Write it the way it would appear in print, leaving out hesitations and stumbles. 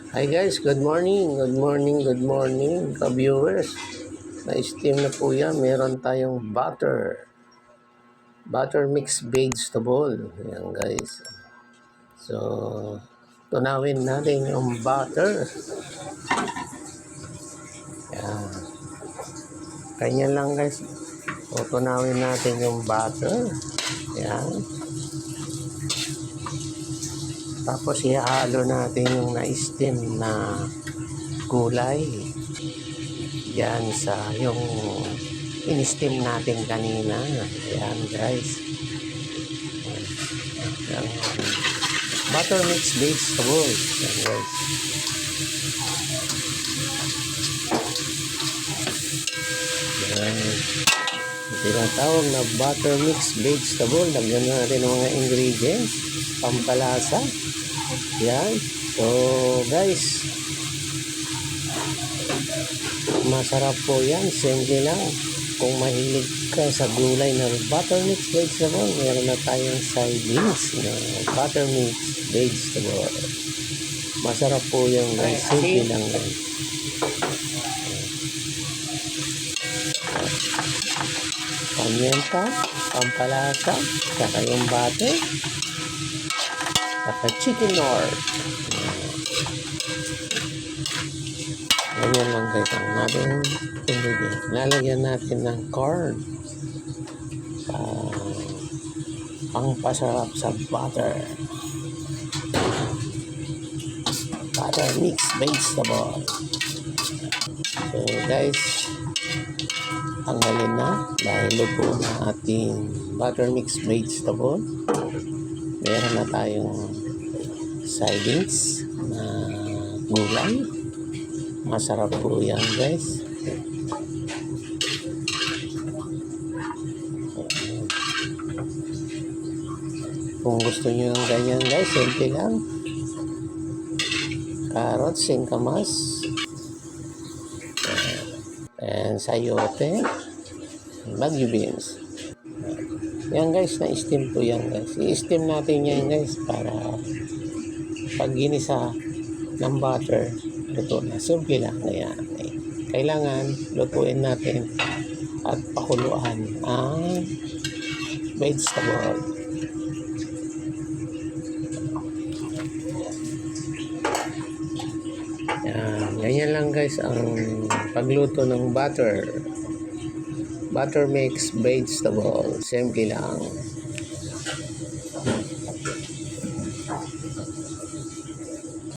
Hi guys, good morning, good morning, good morning ka-viewers. Na-steam na po yan, meron tayong butter mix vegetable. Yan guys. So, tunawin natin yung butter. Yan. Kanya lang guys. So, tunawin natin yung butter. Yan. Tapos ihalo natin yung na-steam na gulay. Yan sa yung in-steam natin kanina. Yan guys. Yan. Butter mix vegetable. Yan guys. Yan. Tinatawag na butter mix vegetable. Lagyan natin ng mga ingredients. Pampalasa. Yan. So guys, masarap po yan. Simple lang. Kung mahilig ka sa gulay na butter mix vegetable, meron na tayong sidings na butter mix vegetable. Masarap po yung guys. Simple lang guys. Pamienta, pampalasa, saka yung butter, saka chicken nor. Ganyan lang guys ang natin ingredients. Lalagyan natin ng corn. Pangpasarap sa butter. Butter mix vegetable. So guys, tanggalin na dahil luto na ating butter mix vegetable. Meron na tayong sidings na gulay. Masarap po yan guys. Kung gusto nyo ng ganyan guys, simple lang. Carrots, singkamas, and sayote, bagyo beans. Yan guys, na-steam po yan guys. I-steam natin yan guys para pag ginisa ng butter, luto na. Simple lang na yan. Kailangan lutuin natin at pakuluan ang vegetable. Yan. Ganyan lang guys ang pagluto ng butter mix vegetable. Simple lang.